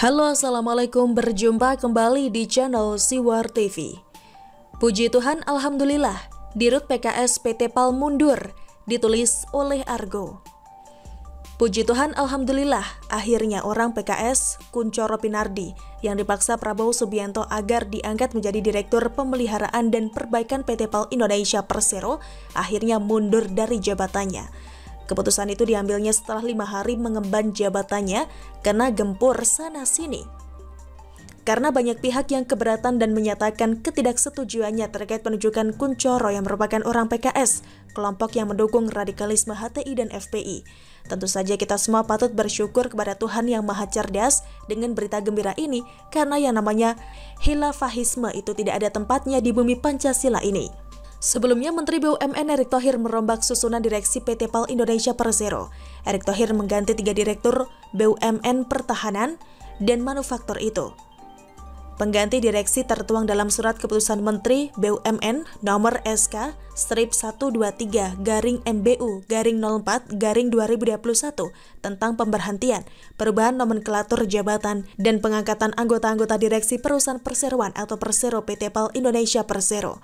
Halo, Assalamualaikum, berjumpa kembali di channel Siwar TV. Puji Tuhan, Alhamdulillah, Dirut PKS PT PAL mundur, ditulis oleh Argo. Puji Tuhan, Alhamdulillah, akhirnya orang PKS, Kuncoro Pinardi, yang dipaksa Prabowo Subianto agar diangkat menjadi Direktur Pemeliharaan dan Perbaikan PT PAL Indonesia Persero, akhirnya mundur dari jabatannya. Keputusan itu diambilnya setelah 5 hari mengemban jabatannya karena gempur sana-sini. Karena banyak pihak yang keberatan dan menyatakan ketidaksetujuannya terkait penunjukan Kuncoro yang merupakan orang PKS, kelompok yang mendukung radikalisme HTI dan FPI. Tentu saja kita semua patut bersyukur kepada Tuhan yang Maha Cerdas dengan berita gembira ini, karena yang namanya khilafahisme itu tidak ada tempatnya di bumi Pancasila ini. Sebelumnya, Menteri BUMN Erick Thohir merombak susunan direksi PT PAL Indonesia Persero. Erick Thohir mengganti 3 direktur BUMN Pertahanan dan Manufaktur itu. Pengganti direksi tertuang dalam surat keputusan Menteri BUMN nomor SK-123-MBU-04-2021 tentang pemberhentian, perubahan nomenklatur jabatan, dan pengangkatan anggota-anggota direksi perusahaan perseroan atau Persero PT PAL Indonesia Persero.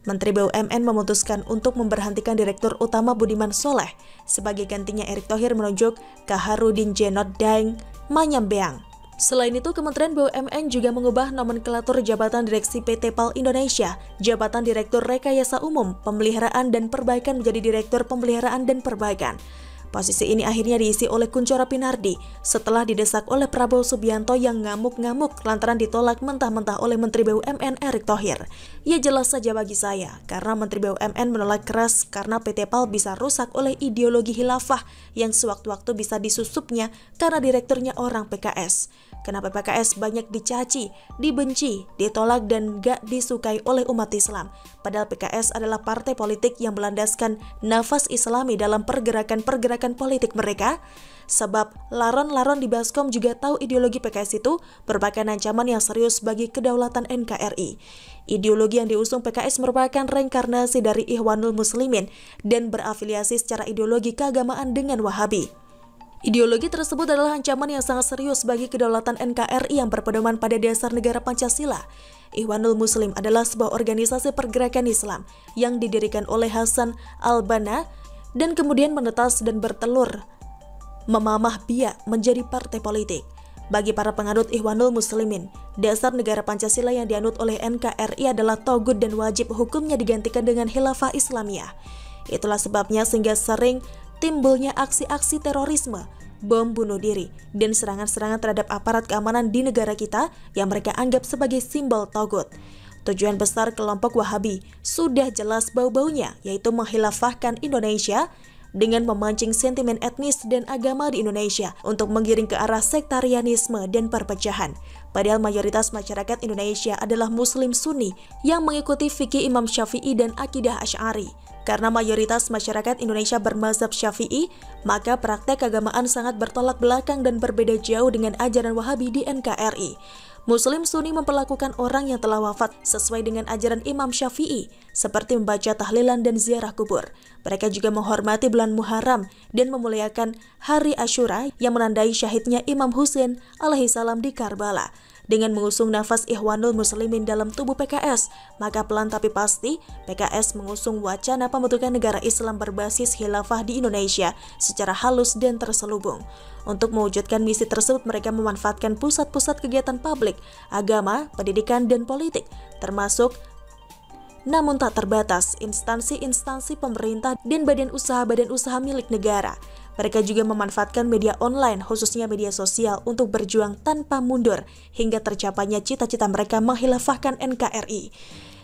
Menteri BUMN memutuskan untuk memberhentikan Direktur Utama Budiman Soleh. Sebagai gantinya, Erick Thohir menunjuk Kaharudin Jenot Daeng Manyambeang. Selain itu, Kementerian BUMN juga mengubah nomenklatur jabatan direksi PT PAL Indonesia, jabatan Direktur Rekayasa Umum, Pemeliharaan dan Perbaikan menjadi Direktur Pemeliharaan dan Perbaikan. Posisi ini akhirnya diisi oleh Kuncoro Pinardi setelah didesak oleh Prabowo Subianto yang ngamuk-ngamuk lantaran ditolak mentah-mentah oleh Menteri BUMN Erick Thohir. Ya jelas saja bagi saya, karena Menteri BUMN menolak keras karena PT PAL bisa rusak oleh ideologi khilafah yang sewaktu-waktu bisa disusupnya karena direkturnya orang PKS. Kenapa PKS banyak dicaci, dibenci, ditolak, dan gak disukai oleh umat Islam? Padahal PKS adalah partai politik yang melandaskan nafas Islami dalam pergerakan-pergerakan politik mereka. Sebab laron-laron di Baskom juga tahu ideologi PKS itu merupakan ancaman yang serius bagi kedaulatan NKRI. Ideologi yang diusung PKS merupakan reinkarnasi dari Ikhwanul Muslimin dan berafiliasi secara ideologi keagamaan dengan Wahabi. Ideologi tersebut adalah ancaman yang sangat serius bagi kedaulatan NKRI yang berpedoman pada dasar negara Pancasila. Ikhwanul Muslim adalah sebuah organisasi pergerakan Islam yang didirikan oleh Hasan al-Banna dan kemudian menetas dan bertelur memamah biak menjadi partai politik. Bagi para penganut Ikhwanul Muslimin, dasar negara Pancasila yang dianut oleh NKRI adalah togut dan wajib hukumnya digantikan dengan khilafah Islamiyah. Itulah sebabnya sehingga sering timbulnya aksi-aksi terorisme, bom bunuh diri, dan serangan-serangan terhadap aparat keamanan di negara kita yang mereka anggap sebagai simbol togut. Tujuan besar kelompok Wahabi sudah jelas bau-baunya, yaitu menghilafahkan Indonesia dengan memancing sentimen etnis dan agama di Indonesia untuk menggiring ke arah sektarianisme dan perpecahan. Padahal mayoritas masyarakat Indonesia adalah Muslim Sunni yang mengikuti fikih Imam Syafi'i dan akidah Asy'ari. Karena mayoritas masyarakat Indonesia bermazhab Syafi'i, maka praktek keagamaan sangat bertolak belakang dan berbeda jauh dengan ajaran Wahabi di NKRI. Muslim Sunni memperlakukan orang yang telah wafat sesuai dengan ajaran Imam Syafi'i, seperti membaca tahlilan dan ziarah kubur. Mereka juga menghormati bulan Muharram dan memuliakan hari Asyura yang menandai syahidnya Imam Husain alaihissalam di Karbala. Dengan mengusung nafas Ikhwanul Muslimin dalam tubuh PKS, maka pelan tapi pasti PKS mengusung wacana pembentukan negara Islam berbasis khilafah di Indonesia secara halus dan terselubung. Untuk mewujudkan misi tersebut, mereka memanfaatkan pusat-pusat kegiatan publik, agama, pendidikan, dan politik, termasuk namun tak terbatas instansi-instansi pemerintah dan badan usaha milik negara. Mereka juga memanfaatkan media online, khususnya media sosial, untuk berjuang tanpa mundur hingga tercapainya cita-cita mereka menghilafahkan NKRI.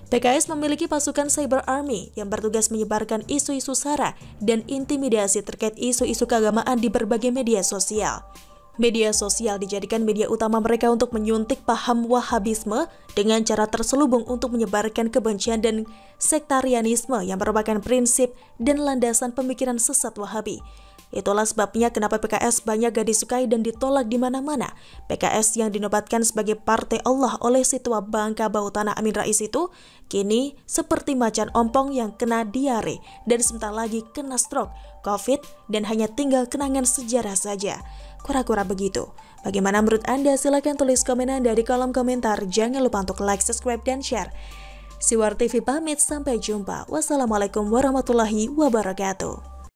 PKS memiliki pasukan Cyber Army yang bertugas menyebarkan isu-isu sara dan intimidasi terkait isu-isu keagamaan di berbagai media sosial. Media sosial dijadikan media utama mereka untuk menyuntik paham Wahabisme dengan cara terselubung untuk menyebarkan kebencian dan sektarianisme yang merupakan prinsip dan landasan pemikiran sesat Wahabi. Itulah sebabnya kenapa PKS banyak gak disukai dan ditolak di mana-mana. PKS yang dinobatkan sebagai Partai Allah oleh Situa Bangka Bau Tanah Amin Rais itu kini seperti macan ompong yang kena diare dan sebentar lagi kena stroke, COVID, dan hanya tinggal kenangan sejarah saja. Kura-kura begitu. Bagaimana menurut Anda? Silahkan tulis komen Anda di kolom komentar. Jangan lupa untuk like, subscribe, dan share. Siwar TV pamit, sampai jumpa. Wassalamualaikum warahmatullahi wabarakatuh.